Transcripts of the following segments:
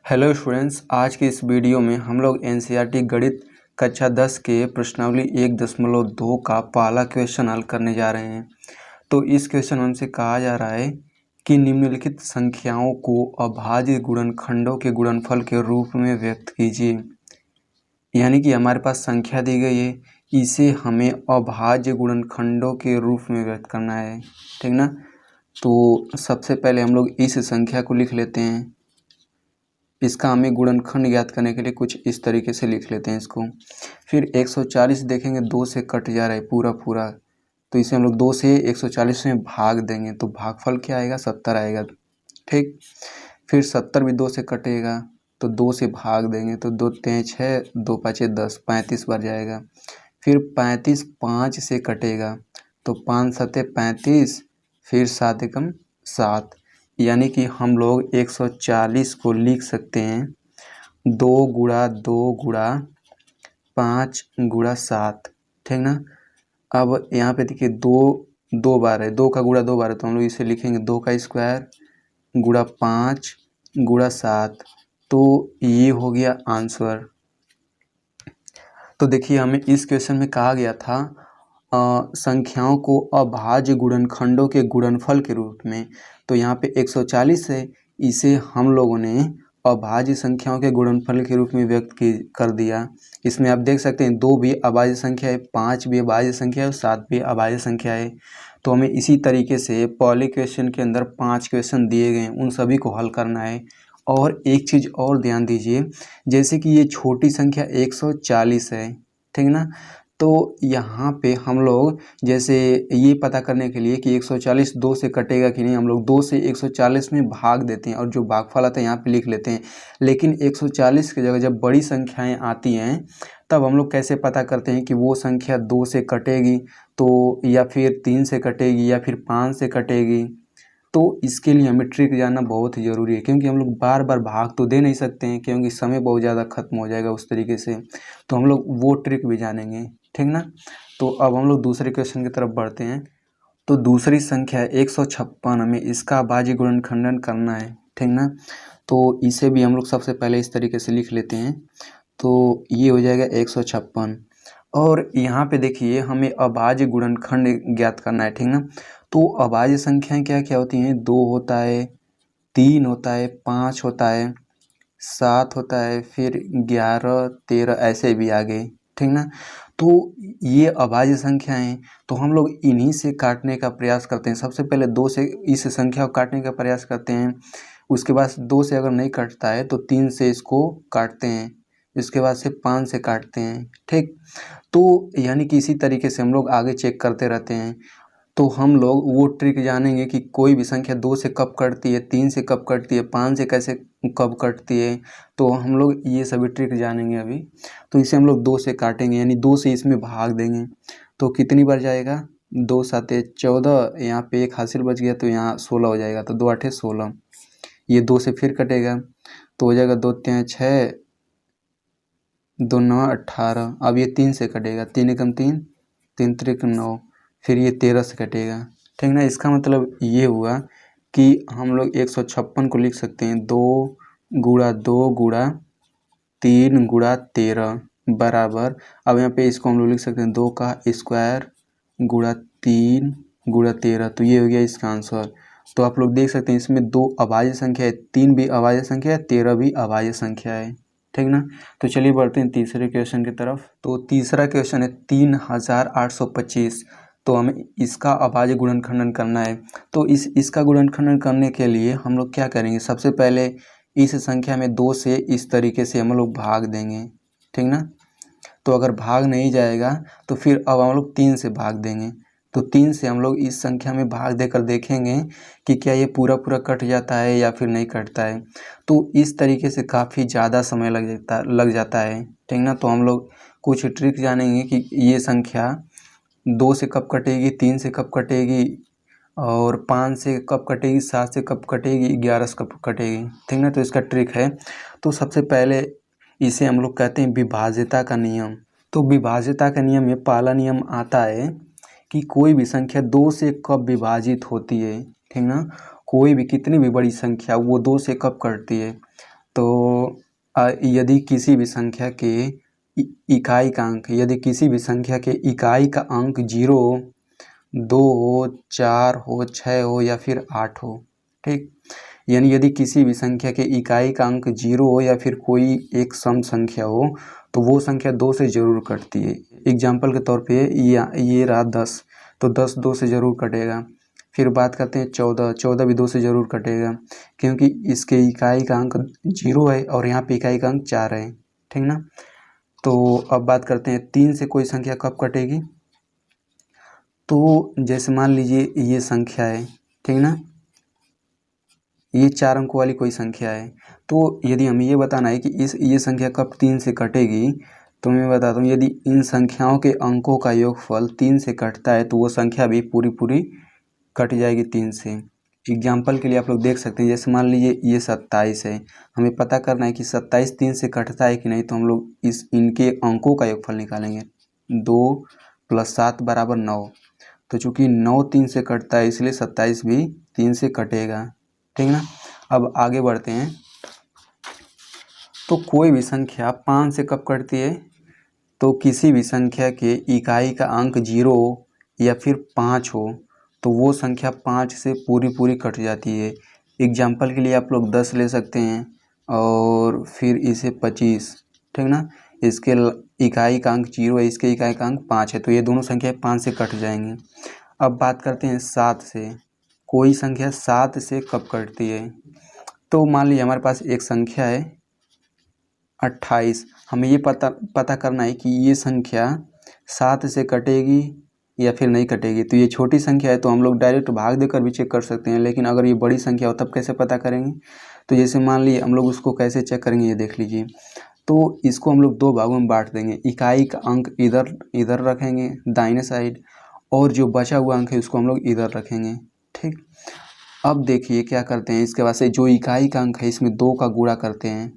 Hello students, आज की इस वीडियो में हम लोग एनसीईआरटी गणित कक्षा 10 के प्रश्नावली 1.2 का पहला क्वेश्चन हल करने जा रहे हैं। तो इस क्वेश्चन में हमसे कहा जा रहा है कि निम्नलिखित संख्याओं को अभाज्य गुणनखंडों के गुणनफल के रूप में व्यक्त कीजिए। यानी कि हमारे पास संख्या दी गई है, इसे हमें अभाज्य गुणनखंडों के रूप में व्यक्त करना है, ठीक ना। तो सबसे पहले हम लोग इस संख्या को लिख लेते हैं। इसका हमें गुणनखंड ज्ञात करने के लिए कुछ इस तरीके से लिख लेते हैं इसको। फिर 140 देखेंगे 2 से कट जा रहा है पूरा, तो इसे हम लोग 2 से 140 में भाग देंगे तो भागफल क्या आएगा, 70 आएगा, ठीक। फिर 70 भी 2 से कटेगा तो 2 से भाग देंगे तो 2 तें 6, 2 पाँचे 10, 35 बार जाएगा। फिर 35 5 से कटेगा तो 5 सते 35, फिर 7 एकम 7, यानी कि हम लोग 140 को लिख सकते हैं 2 गुणा 2 गुणा 5 गुणा 7, ठीक ना। अब यहाँ पे देखिए 2 बार है, 2 का गुणा 2 बार है, तो हम लोग इसे लिखेंगे 2 का स्क्वायर गुणा 5 गुणा 7, तो ये हो गया आंसर। तो देखिए हमें इस क्वेश्चन में कहा गया था संख्याओं को अभाज्य गुणनखंडों के गुणनफल के रूप में, तो यहाँ पे 140 है, इसे हम लोगों ने अभाज्य संख्याओं के गुणनफल के रूप में व्यक्त कर दिया। इसमें आप देख सकते हैं 2 भी अभाज्य संख्या है, 5 भी अभाज्य संख्या है और 7 भी अभाज्य संख्या है। तो हमें इसी तरीके से पहले क्वेश्चन के अंदर 5 क्वेश्चन दिए गए हैं, उन सभी को हल करना है। और एक चीज़ और ध्यान दीजिए, जैसे कि ये छोटी संख्या 140 है, ठीक ना। तो यहाँ पे हम लोग जैसे ये पता करने के लिए कि 140 2 से कटेगा कि नहीं, हम लोग 2 से 140 में भाग देते हैं और जो भागफल आता है यहाँ पे लिख लेते हैं। लेकिन 140 की जगह जब बड़ी संख्याएं आती हैं तब हम लोग कैसे पता करते हैं कि वो संख्या 2 से कटेगी तो, या फिर 3 से कटेगी, या फिर 5 से कटेगी। तो इसके लिए हमें ट्रिक जानना बहुत ही ज़रूरी है, क्योंकि हम लोग बार बार भाग तो दे नहीं सकते हैं, क्योंकि समय बहुत ज़्यादा खत्म हो जाएगा उस तरीके से। तो हम लोग वो ट्रिक भी जानेंगे, ठीक ना। तो अब हम लोग दूसरे क्वेश्चन की तरफ बढ़ते हैं। तो दूसरी संख्या है 156, हमें इसका अभाज्य गुणनखंडन करना है, ठीक ना। तो इसे भी हम लोग सबसे पहले इस तरीके से लिख लेते हैं, तो ये हो जाएगा 156। और यहाँ पे देखिए हमें अभाज्य गुणनखंड ज्ञात करना है, ठीक ना। तो अभाज्य संख्याएं क्या क्या होती हैं, 2 होता है, 3 होता है, 5 होता है, 7 होता है, फिर 11 13 ऐसे भी आगे, ठीक ना। तो ये अभाज्य संख्याएं हैं, तो हम लोग इन्हीं से काटने का प्रयास करते हैं। सबसे पहले 2 से इस संख्या को काटने का प्रयास करते हैं, उसके बाद 2 से अगर नहीं कटता है तो 3 से इसको काटते हैं, इसके बाद से 5 से काटते हैं, ठीक। तो यानी कि इसी तरीके से हम लोग आगे चेक करते रहते हैं। तो हम लोग वो ट्रिक जानेंगे कि कोई भी संख्या 2 से कब कटती है, 3 से कब कटती है, 5 से कैसे कब कटती है, तो हम लोग ये सभी ट्रिक जानेंगे अभी। तो इसे हम लोग 2 से काटेंगे, यानी 2 से इसमें भाग देंगे तो कितनी बार जाएगा, 2 साते 14, यहाँ पे एक हासिल बच गया तो यहाँ 16 हो जाएगा, तो 2 आठे 16। ये 2 से फिर कटेगा तो हो जाएगा 2 तिया 6, 2 9 18। अब ये 3 से कटेगा, 3 एकम 3, 3 त्रिक 9, फिर ये 13 से कटेगा, ठीक ना। इसका मतलब ये हुआ कि हम लोग 156 को लिख सकते हैं 2 गुणा 2 गुणा 3 गुणा 13 बराबर, अब यहाँ पे इसको हम लोग लिख सकते हैं 2 का स्क्वायर गुणा 3 गुणा 13, तो ये हो गया इसका आंसर। तो आप लोग देख सकते हैं इसमें 2 अभाज्य संख्या है, 3 भी अभाज्य संख्या है, 13 भी अभाज्य संख्या है, ठीक ना। तो चलिए बढ़ते हैं तीसरे क्वेश्चन की तरफ। तो तीसरा क्वेश्चन है 3825, तो हमें इसका अभाज्य गुणनखंडन करना है। तो इसका गुणनखंडन करने के लिए हम लोग क्या करेंगे, सबसे पहले इस संख्या में 2 से इस तरीके से हम लोग भाग देंगे, ठीक ना। तो अगर भाग नहीं जाएगा तो फिर अब हम लोग 3 से भाग देंगे, तो 3 से हम लोग इस संख्या में भाग देकर देखेंगे कि क्या ये पूरा कट जाता है या फिर नहीं कटता है। तो इस तरीके से काफ़ी ज़्यादा समय लग जाता है, ठीक ना। तो हम लोग कुछ ट्रिक जानेंगे कि ये संख्या 2 से कब कटेगी, 3 से कब कटेगी, और 5 से कब कटेगी, 7 से कब कटेगी, 11 से कब कटेगी, ठीक ना। तो इसका ट्रिक है, तो सबसे पहले इसे हम लोग कहते हैं विभाज्यता का नियम। तो विभाज्यता का नियम में पहला नियम आता है कि कोई भी संख्या 2 से कब विभाजित होती है, ठीक ना। कोई भी कितनी भी बड़ी संख्या वो 2 से कब कटती है, तो यदि किसी भी संख्या के इकाई का अंक, यदि किसी भी संख्या के इकाई का अंक 0, 2 हो, 4 हो, 6 हो या फिर 8 हो, ठीक। यानी यदि किसी भी संख्या के इकाई का अंक 0 हो या फिर कोई एक सम संख्या हो तो वो संख्या 2 से ज़रूर कटती है। एग्जाम्पल के तौर पे ये रहा 10, तो 10 2 से ज़रूर कटेगा। फिर बात करते हैं 14, 14 भी 2 से ज़रूर कटेगा क्योंकि इसके इकाई का अंक 0 है और यहाँ पे इकाई का अंक 4 है, ठीक ना। तो अब बात करते हैं 3 से कोई संख्या कब कटेगी। तो जैसे मान लीजिए ये संख्या है, ठीक ना, ये 4 अंकों वाली कोई संख्या है। तो यदि हमें ये बताना है कि ये संख्या कब 3 से कटेगी, तो मैं बताता हूँ यदि इन संख्याओं के अंकों का योगफल 3 से कटता है तो वो संख्या भी पूरी पूरी कट जाएगी 3 से। एग्जाम्पल के लिए आप लोग देख सकते हैं, जैसे मान लीजिए ये 27 है, हमें पता करना है कि 27 3 से कटता है कि नहीं, तो हम लोग इनके अंकों का योगफल निकालेंगे। 2 + 7 = 9, तो चूँकि 9 3 से कटता है इसलिए 27 भी 3 से कटेगा, ठीक ना। अब आगे बढ़ते हैं। तो कोई भी संख्या 5 से कब कटती है, तो किसी भी संख्या के इकाई का अंक 0 या फिर 5 हो तो वो संख्या 5 से पूरी पूरी कट जाती है। एग्जाम्पल के लिए आप लोग 10 ले सकते हैं और फिर इसे 25, ठीक ना। इसके इकाई का अंक 0 है, इसके इकाई का अंक 5 है, तो ये दोनों संख्या 5 से कट जाएंगी। अब बात करते हैं 7 से। कोई संख्या 7 से कब कटती है, तो मान लीजिए हमारे पास एक संख्या है 28, हमें ये पता करना है कि ये संख्या 7 से कटेगी या फिर नहीं कटेगी। तो ये छोटी संख्या है तो हम लोग डायरेक्ट भाग देकर भी चेक कर सकते हैं, लेकिन अगर ये बड़ी संख्या हो तब कैसे पता करेंगे। तो जैसे मान लीजिए हम लोग उसको कैसे चेक करेंगे, ये देख लीजिए। तो इसको हम लोग 2 भागों में बांट देंगे, इकाई का अंक इधर रखेंगे दाहिने साइड, और जो बचा हुआ अंक है उसको हम लोग इधर रखेंगे, ठीक। अब देखिए क्या करते हैं, इसके बाद से जो इकाई का अंक है इसमें 2 का गुणा करते हैं,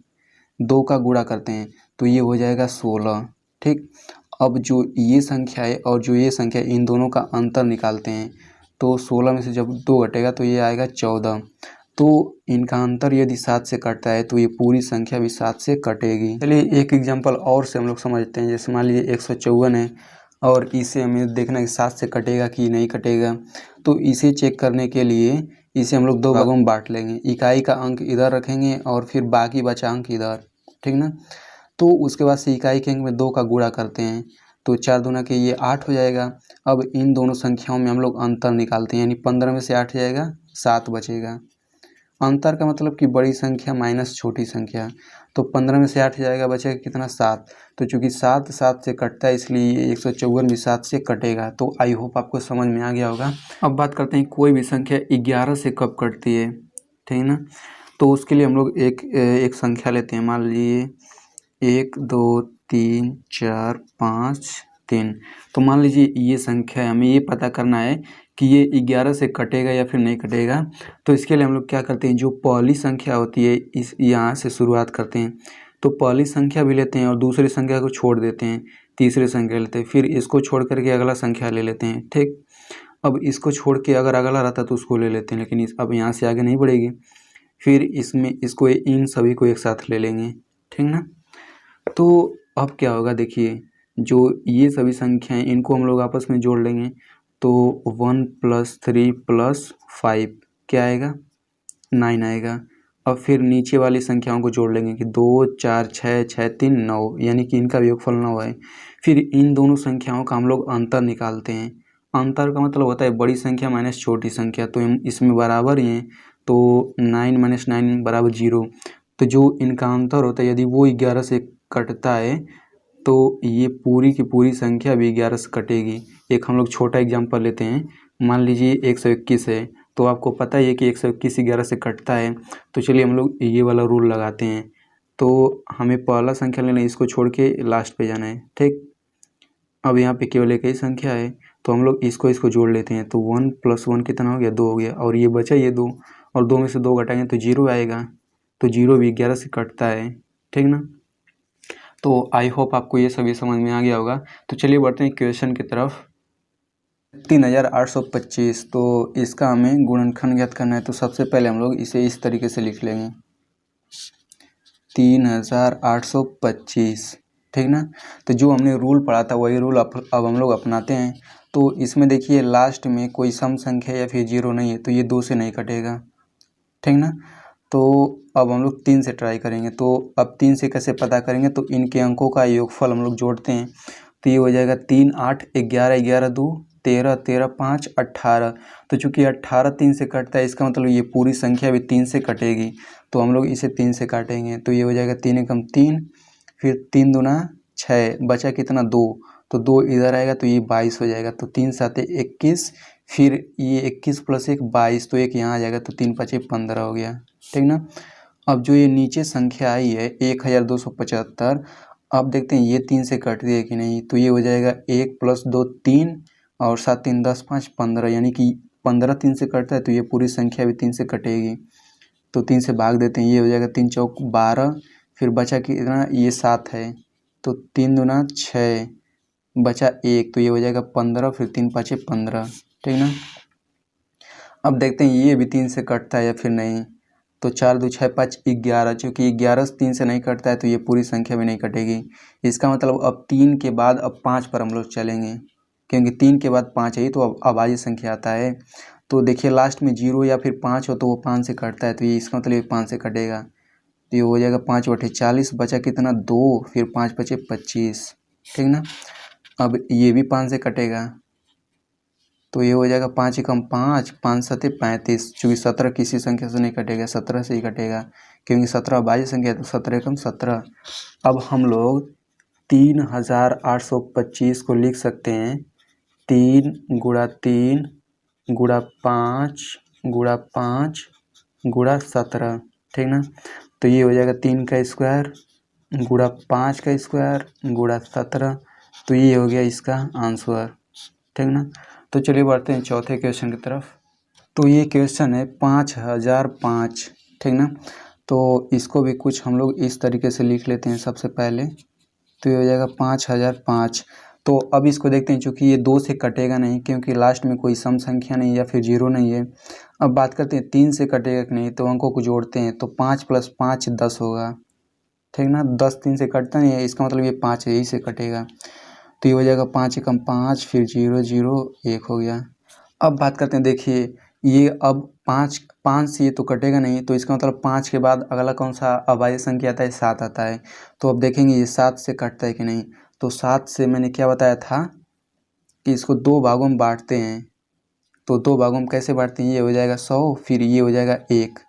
2 का गुणा करते हैं तो ये हो जाएगा 16, ठीक। अब जो ये संख्या है और जो ये संख्या इन दोनों का अंतर निकालते हैं, तो 16 में से जब 2 घटेगा तो ये आएगा 14। तो इनका अंतर यदि 7 से कटता है तो ये पूरी संख्या भी 7 से कटेगी। चलिए एक एग्जांपल और से हम लोग समझते हैं। जैसे मान लीजिए 154 है और इसे हमें देखना है कि 7 से कटेगा कि नहीं कटेगा। तो इसे चेक करने के लिए इसे हम लोग 2 भागों में बांट लेंगे, इकाई का अंक इधर रखेंगे और फिर बाकी बचा अंक इधर, ठीक ना। तो उसके बाद से इकाई के अंक में 2 का गुणा करते हैं तो 4 दूना के ये 8 हो जाएगा। अब इन दोनों संख्याओं में हम लोग अंतर निकालते हैं, यानी 15 में से 8 जाएगा, 7 बचेगा। अंतर का मतलब कि बड़ी संख्या माइनस छोटी संख्या, तो 15 में से 8 जाएगा, बचेगा कितना, 7। तो चूँकि 7 7 से कटता है इसलिए ये 154 भी 7 से कटेगा। तो आई होप आपको समझ में आ गया होगा। अब बात करते हैं कोई भी संख्या 11 से कब कटती है, ठीक ना। तो उसके लिए हम लोग एक संख्या लेते हैं, मान लीजिए 1 2 3 4 5 3। तो मान लीजिए ये संख्या है, हमें ये पता करना है कि ये 11 से कटेगा या फिर नहीं कटेगा। तो इसके लिए हम लोग क्या करते हैं, जो पहली संख्या होती है इस यहाँ से शुरुआत करते हैं। तो पहली संख्या भी लेते हैं और दूसरी संख्या को छोड़ देते हैं, तीसरी संख्या लेते हैं, फिर इसको छोड़ करके अगला संख्या ले लेते हैं, ठीक। अब इसको छोड़ के अगर अगला रहता तो उसको ले लेते हैं, लेकिन अब यहाँ से आगे नहीं बढ़ेगी। फिर इसमें इन सभी को एक साथ ले लेंगे, ठीक ना। तो अब क्या होगा, देखिए जो ये सभी संख्याएं इनको हम लोग आपस में जोड़ लेंगे तो 1 + 3 + 5 क्या आएगा, 9 आएगा। अब फिर नीचे वाली संख्याओं को जोड़ लेंगे कि 2 4 6 6 3 9, यानी कि इनका योगफल 9 है। फिर इन दोनों संख्याओं का हम लोग अंतर निकालते हैं। अंतर का मतलब होता है बड़ी संख्या माइनस छोटी संख्या, तो इसमें बराबर ही हैं, तो 9 - 9 = 0। तो जो इनका अंतर होता है यदि वो 11 से कटता है तो ये पूरी की पूरी संख्या भी 11 से कटेगी। एक हम लोग छोटा एग्जांपल लेते हैं, मान लीजिए 121 है, तो आपको पता ही है कि 121 11 से कटता है। तो चलिए हम लोग ये वाला रूल लगाते हैं। तो हमें पहला संख्या लेना है, इसको छोड़ के लास्ट पे जाना है, ठीक। अब यहाँ पे केवल एक ही संख्या है तो हम लोग इसको जोड़ लेते हैं, तो 1 + 1 कितना हो गया, 2 हो गया, और ये बचा ये 2, और 2 में से 2 घटाएंगे तो 0 आएगा। तो 0 भी 11 से कटता है, ठीक ना। तो आई होप आपको ये सभी समझ में आ गया होगा। तो चलिए बढ़ते हैं क्वेश्चन की तरफ। 3825, तो इसका हमें गुणनखंड ज्ञात करना है। तो सबसे पहले हम लोग इसे इस तरीके से लिख लेंगे, 3825, ठीक ना। तो जो हमने रूल पढ़ा था वही रूल अब हम लोग अपनाते हैं। तो इसमें देखिए लास्ट में कोई सम संख्या या फिर जीरो नहीं है, तो ये 2 से नहीं कटेगा, ठीक ना। तो अब हम लोग 3 से ट्राई करेंगे। तो अब 3 से कैसे पता करेंगे, तो इनके अंकों का योगफल हम लोग जोड़ते हैं। तो ये हो जाएगा 3 8 11 11 2 13 13 5 18। तो चूंकि 18 3 से कटता है, इसका मतलब ये पूरी संख्या भी 3 से कटेगी। तो हम लोग इसे 3 से काटेंगे। तो ये हो जाएगा 3 एकम 3, फिर 3 दूना 6, बचा कितना 2। तो 2 इधर आएगा तो ये 22 हो जाएगा। तो 3 7 21, फिर ये 21 + 1 22, तो एक यहाँ आ जाएगा। तो 3 5 15 हो गया, ठीक ना। अब जो ये नीचे संख्या आई है 1275, अब देखते हैं ये 3 से कटती है कि नहीं। तो ये हो जाएगा 1 + 2 3 और 7 3 10 5 15, यानी कि 15 3 से कटता है तो ये पूरी संख्या भी 3 से कटेगी। तो 3 से भाग देते हैं, ये हो जाएगा 3 चौक 12, फिर बचा कितना, ये 7 है। तो 3 दूना 6, बचा 1, तो ये हो जाएगा 15, फिर 3 5 15, ठीक ना। अब देखते हैं ये भी 3 से कटता है या फिर नहीं। तो 4 2 6 5 11, चूँकि 11 3 से नहीं कटता है तो ये पूरी संख्या भी नहीं कटेगी। इसका मतलब अब 3 के बाद अब 5 पर हम लोग चलेंगे, क्योंकि 3 के बाद 5 है ही तो अब अभाज्य संख्या आता है। तो देखिए लास्ट में 0 या फिर 5 हो तो वो 5 से कटता है, तो ये इसका मतलब ये 5 से कटेगा। तो ये हो जाएगा 5 बटे 40, बचा कितना 2, फिर 5 5 25, ठीक ना। अब ये भी 5 से कटेगा। तो ये हो जाएगा 5 एकम 5, 5 7 35, चूँकि 17 किसी संख्या से नहीं कटेगा, 17 से ही कटेगा, क्योंकि 17 अभाज्य संख्या है। तो 17 एकम 17। अब हम लोग 3825 को लिख सकते हैं 3 गुणा 3 गुणा 5 गुणा 5 गुणा 17, ठीक ना। तो ये हो जाएगा 3 का स्क्वायर गुणा 5 का स्क्वायर गुणा 17। तो ये हो गया इसका आंसर, ठीक ना। तो चलिए बढ़ते हैं चौथे क्वेश्चन की तरफ। तो ये क्वेश्चन है 5005, ठीक ना। तो इसको भी कुछ हम लोग इस तरीके से लिख लेते हैं सबसे पहले। तो ये हो जाएगा 5005। तो अब इसको देखते हैं, चूँकि ये 2 से कटेगा नहीं, क्योंकि लास्ट में कोई सम संख्या नहीं या फिर जीरो नहीं है। अब बात करते हैं 3 से कटेगा कि नहीं, तो अंकों को जोड़ते हैं। तो 5 + 5 10 होगा, ठीक ना। 10 3 से कटता नहीं है, इसका मतलब ये 5 है, यही से कटेगा। तो ये हो जाएगा 5 एकम 5, फिर 0 0 1 हो गया। अब बात करते हैं, देखिए ये अब 5 से ये तो कटेगा नहीं, तो इसका मतलब 5 के बाद अगला कौन सा अभाज्य संख्या आता है, 7 आता है। तो अब देखेंगे ये 7 से कटता है कि नहीं। तो 7 से मैंने क्या बताया था कि इसको 2 भागों में बांटते हैं। तो 2 भागों में कैसे बांटते हैं, ये हो जाएगा 100, फिर ये हो जाएगा 1।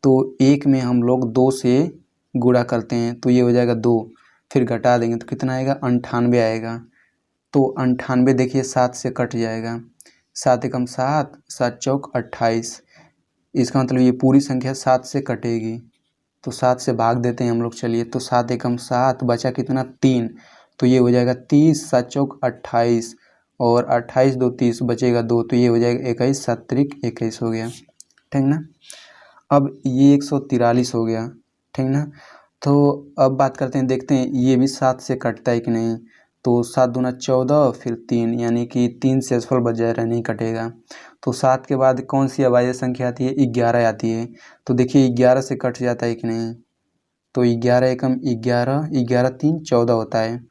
तो 1 में हम लोग 2 से गुणा करते हैं, तो ये हो जाएगा 2, फिर घटा देंगे तो कितना आएगा 98 आएगा। तो 98 देखिए 7 से कट जाएगा, 7 एकम 7, 7 चौक 28। इसका मतलब ये पूरी संख्या 7 से कटेगी। तो 7 से भाग देते हैं हम लोग, चलिए। तो 7 एकम 7, बचा कितना 3, तो ये हो जाएगा 30, 7 चौक 28, और 28 2 30, बचेगा 2, तो ये हो जाएगा 21, 7 त्रिक 21 हो गया, ठीक ना। अब ये 143 हो गया, ठीक ना। तो अब बात करते हैं, देखते हैं ये भी 7 से कटता है कि नहीं। तो 7 दूना 14, फिर 3, यानी कि 3 से असफल बच जाएगा, नहीं कटेगा। तो 7 के बाद कौन सी अभाज्य संख्या आती है, 11 आती है। तो देखिए 11 से कट जाता है कि नहीं। तो 11 एकम 11, 11 3 14 होता है।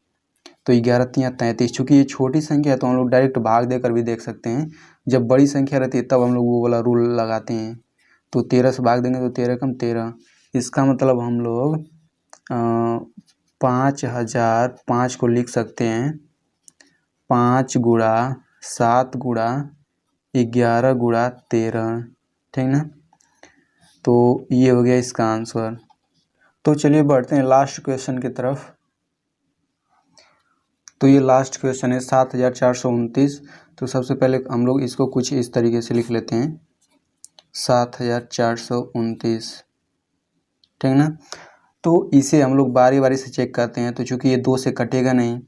तो 11 3 33, चूँकि ये छोटी संख्या है तो हम लोग डायरेक्ट भाग देकर भी देख सकते हैं। जब बड़ी संख्या रहती है तब हम लोग वो वाला रूल लगाते हैं। तो 13 से भाग देंगे तो 13 एकम 13। इसका मतलब हम लोग 5005 को लिख सकते हैं 5 गुणा 7 गुणा 11 गुणा 13, ठीक ना। तो ये हो गया इसका आंसर। तो चलिए बढ़ते हैं लास्ट क्वेश्चन की तरफ। तो ये लास्ट क्वेश्चन है 7429। तो सबसे पहले हम लोग इसको कुछ इस तरीके से लिख लेते हैं 7429, ठीक ना। तो इसे हम लोग बारी बारी से चेक करते हैं। तो चूँकि ये 2 से कटेगा नहीं,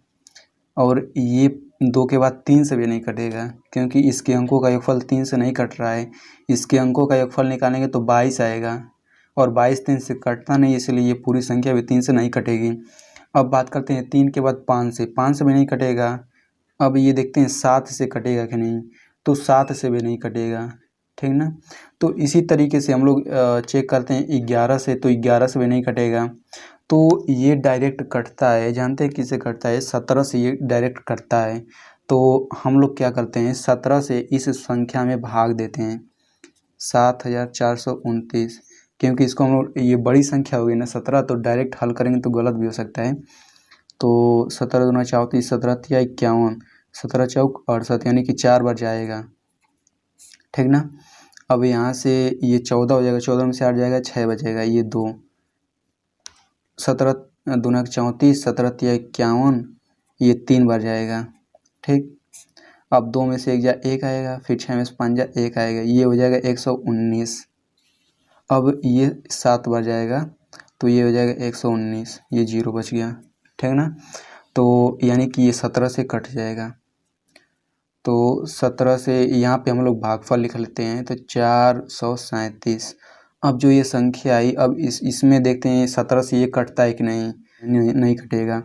और ये 2 के बाद 3 से भी नहीं कटेगा, क्योंकि इसके अंकों का योगफल 3 से नहीं कट रहा है। इसके अंकों का योगफल निकालेंगे तो 22 आएगा, और 22 3 से कटता नहीं, इसलिए ये पूरी संख्या भी 3 से नहीं कटेगी। अब बात करते हैं 3 के बाद 5 से, 5 से भी नहीं कटेगा। अब ये देखते हैं 7 से कटेगा कि नहीं। तो 7 से भी नहीं कटेगा, ठीक ना। तो इसी तरीके से हम लोग चेक करते हैं 11 से, तो 11 से भी नहीं कटेगा, तो ये डायरेक्ट कटता है। जानते हैं किससे कटता है? 17 से ये डायरेक्ट कटता है। तो हम लोग क्या करते हैं, 17 से इस संख्या में भाग देते हैं 7429, क्योंकि इसको हम लोग, ये बड़ी संख्या होगी ना 17, तो डायरेक्ट हल करेंगे तो गलत भी हो सकता है। तो 17 दूना 34, 17 तिया 51, 17 चौक 68, यानी कि 4 बार जाएगा, ठीक ना। अब यहाँ से ये 14 हो जाएगा, 14 में से 8 जाएगा, 6 बचेगा, ये 2, 17 दूना 34, 17 तिया 51, ये 3 बार जाएगा, ठीक। अब 2 में से 1 जा 1 आएगा, फिर 6 में से 5 जा 1 आएगा, ये हो जाएगा 119। अब ये 7 बार जाएगा, तो ये हो जाएगा 119, ये 0 बच गया, ठीक ना। तो यानी कि ये 17 से कट जाएगा। तो 17 से यहाँ पे हम लोग भागफल लिख लेते हैं, तो 437। अब जो ये संख्या आई, अब इसमें देखते हैं 17 से ये कटता है कि नहीं कटेगा।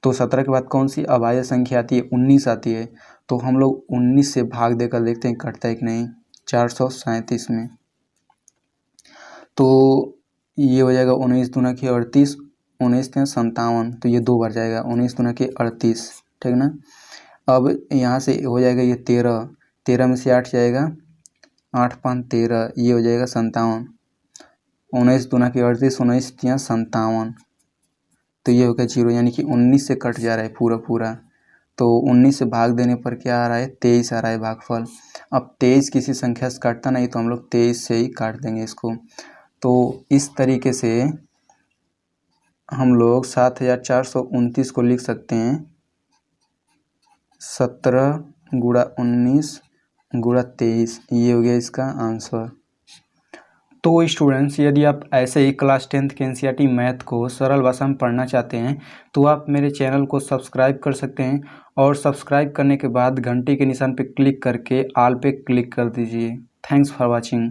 तो 17 के बाद कौन सी अभाज्य संख्या आती है? 19 आती है। तो हम लोग 19 से भाग देकर देखते हैं कटता है कि नहीं 437 में। तो ये हो जाएगा 19 दूना के 38, 19 के 57, तो ये 2 बार जाएगा, 19 दूना के 38, ठीक ना। अब यहाँ से हो जाएगा ये 13, 13 में से 8 जाएगा, 8 5 13, ये हो जाएगा 57, 19 दूना के 38, 19 तिया 57, तो ये हो गया 0, यानी कि 19 से कट जा रहा है पूरा। तो 19 से भाग देने पर क्या आ रहा है? 23 आ रहा है भागफल। अब 23 किसी संख्या से काटता नहीं, तो हम लोग 23 से ही काट देंगे इसको। तो इस तरीके से हम लोग 7429 को लिख सकते हैं 17 गुणा 19 गुणा 23, ये हो गया इसका आंसर। तो स्टूडेंट्स, यदि आप ऐसे ही क्लास 10th के एनसीईआरटी मैथ को सरल भाषा में पढ़ना चाहते हैं तो आप मेरे चैनल को सब्सक्राइब कर सकते हैं, और सब्सक्राइब करने के बाद घंटी के निशान पर क्लिक करके ऑल पे क्लिक कर दीजिए। Thanks for watching.